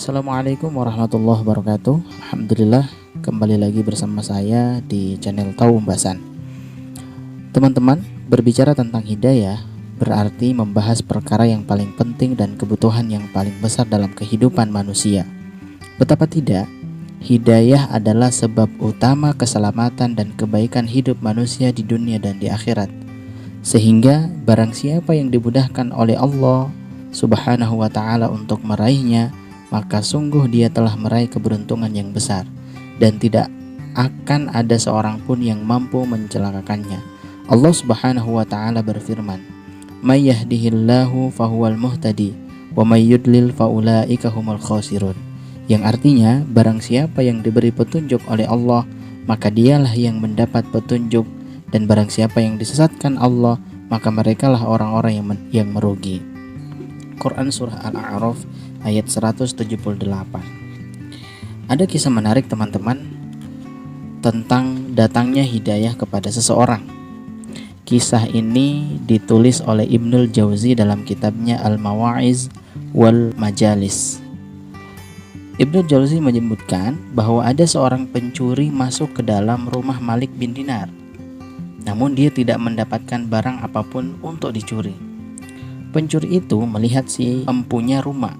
Assalamualaikum warahmatullahi wabarakatuh. Alhamdulillah, kembali lagi bersama saya di channel Tahu Umbasan. Teman-teman, berbicara tentang hidayah berarti membahas perkara yang paling penting dan kebutuhan yang paling besar dalam kehidupan manusia. Betapa tidak, hidayah adalah sebab utama keselamatan dan kebaikan hidup manusia di dunia dan di akhirat. Sehingga barang siapa yang dimudahkan oleh Allah Subhanahu wa ta'ala untuk meraihnya, maka sungguh dia telah meraih keberuntungan yang besar, dan tidak akan ada seorang pun yang mampu mencelakakannya. Allah Subhanahu wa ta'ala berfirman, "May yahdihillahu fahuwal muhtadi, wa may yudlil faulaika humul khasirun." Yang artinya, barang siapa yang diberi petunjuk oleh Allah, maka dialah yang mendapat petunjuk, dan barang siapa yang disesatkan Allah, maka merekalah orang-orang yang merugi. Quran Surah Al-A'raf ayat 178. Ada kisah menarik teman-teman tentang datangnya hidayah kepada seseorang. Kisah ini ditulis oleh Ibnul Jauzi dalam kitabnya Al-Mawa'iz wal Majalis. Ibnul Jauzi menyebutkan bahwa ada seorang pencuri masuk ke dalam rumah Malik bin Dinar. Namun dia tidak mendapatkan barang apapun untuk dicuri. Pencuri itu melihat si empunya rumah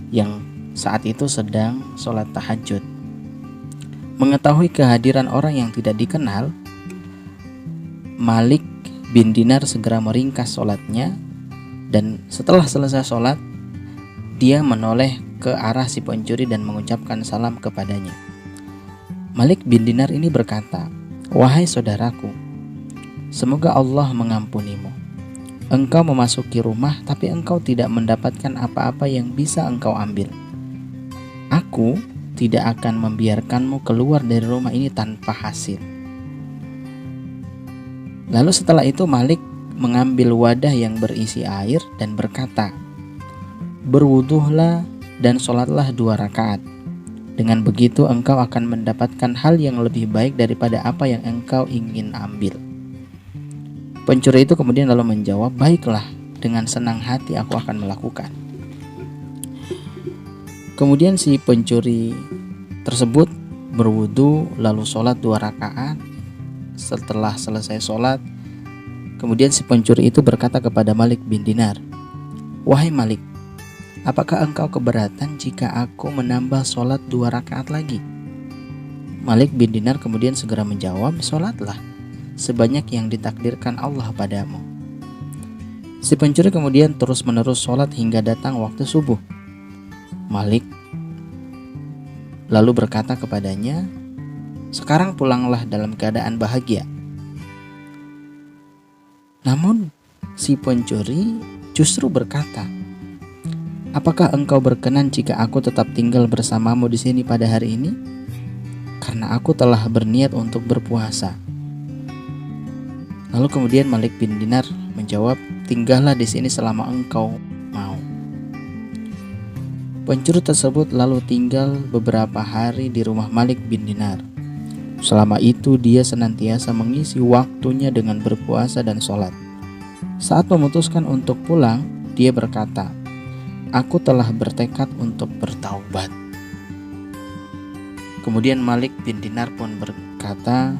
yang saat itu sedang sholat tahajud. Mengetahui kehadiran orang yang tidak dikenal, Malik bin Dinar segera meringkas sholatnya, dan setelah selesai sholat, dia menoleh ke arah si pencuri dan mengucapkan salam kepadanya. Malik bin Dinar ini berkata, "Wahai saudaraku, semoga Allah mengampunimu. Engkau memasuki rumah, tapi engkau tidak mendapatkan apa-apa yang bisa engkau ambil. Aku tidak akan membiarkanmu keluar dari rumah ini tanpa hasil." Lalu setelah itu Malik mengambil wadah yang berisi air dan berkata, "Berwuduhlah dan sholatlah 2 rakaat. Dengan begitu engkau akan mendapatkan hal yang lebih baik daripada apa yang engkau ingin ambil." Pencuri itu kemudian lalu menjawab, "Baiklah, dengan senang hati aku akan melakukan." Kemudian si pencuri tersebut berwudu lalu sholat 2 rakaat. Setelah selesai sholat, kemudian si pencuri itu berkata kepada Malik bin Dinar, "Wahai Malik, apakah engkau keberatan jika aku menambah sholat 2 rakaat lagi?" Malik bin Dinar kemudian segera menjawab, "Sholatlah sebanyak yang ditakdirkan Allah padamu." Si pencuri kemudian terus-menerus sholat hingga datang waktu subuh. Malik lalu berkata kepadanya, "Sekarang pulanglah dalam keadaan bahagia." Namun si pencuri justru berkata, "Apakah engkau berkenan jika aku tetap tinggal bersamamu di sini pada hari ini? Karena aku telah berniat untuk berpuasa." Lalu kemudian Malik bin Dinar menjawab, "Tinggallah di sini selama engkau mau." Pencuri tersebut lalu tinggal beberapa hari di rumah Malik bin Dinar. Selama itu dia senantiasa mengisi waktunya dengan berpuasa dan sholat. Saat memutuskan untuk pulang, dia berkata, "Aku telah bertekad untuk bertaubat." Kemudian Malik bin Dinar pun berkata,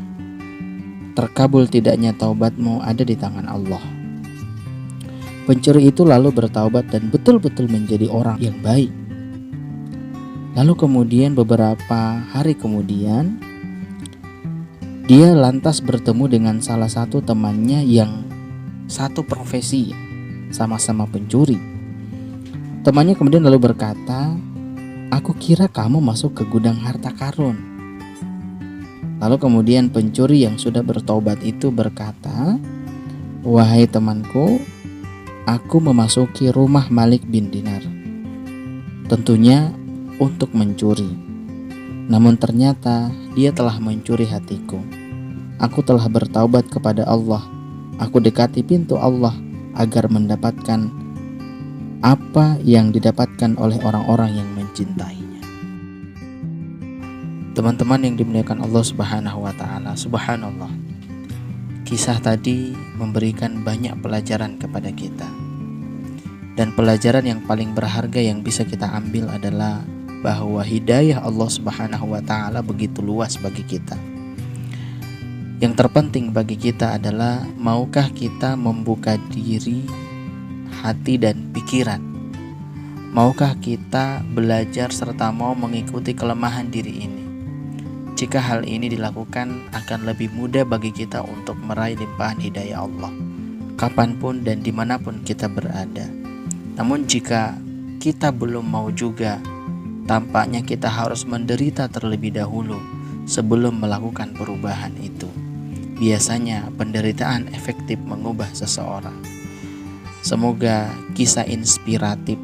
"Terkabul tidaknya taubatmu ada di tangan Allah." Pencuri itu lalu bertaubat dan betul-betul menjadi orang yang baik. Lalu kemudian beberapa hari kemudian, dia lantas bertemu dengan salah satu temannya yang satu profesi, sama-sama pencuri. Temannya kemudian lalu berkata, "Aku kira kamu masuk ke gudang harta karun." Lalu kemudian pencuri yang sudah bertobat itu berkata, "Wahai temanku, aku memasuki rumah Malik bin Dinar, tentunya untuk mencuri. Namun ternyata dia telah mencuri hatiku. Aku telah bertaubat kepada Allah. Aku dekati pintu Allah agar mendapatkan apa yang didapatkan oleh orang-orang yang mencintainya." Teman-teman yang dimuliakan Allah Subhanahu wa ta'ala, subhanallah, kisah tadi memberikan banyak pelajaran kepada kita. Dan pelajaran yang paling berharga yang bisa kita ambil adalah bahwa hidayah Allah Subhanahu wa Ta'ala begitu luas bagi kita. Yang terpenting bagi kita adalah maukah kita membuka diri, hati dan pikiran. Maukah kita belajar serta mau mengikuti kelemahan diri ini. Jika hal ini dilakukan, akan lebih mudah bagi kita untuk meraih limpahan hidayah Allah kapanpun dan dimanapun kita berada. Namun jika kita belum mau juga, tampaknya kita harus menderita terlebih dahulu sebelum melakukan perubahan itu. Biasanya penderitaan efektif mengubah seseorang. Semoga kisah inspiratif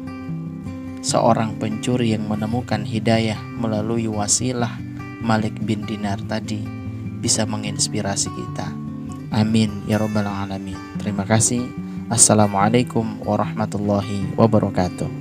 seorang pencuri yang menemukan hidayah melalui wasilah Malik bin Dinar tadi bisa menginspirasi kita. Amin ya rabbal alamin. Terima kasih. Assalamualaikum warahmatullahi wabarakatuh.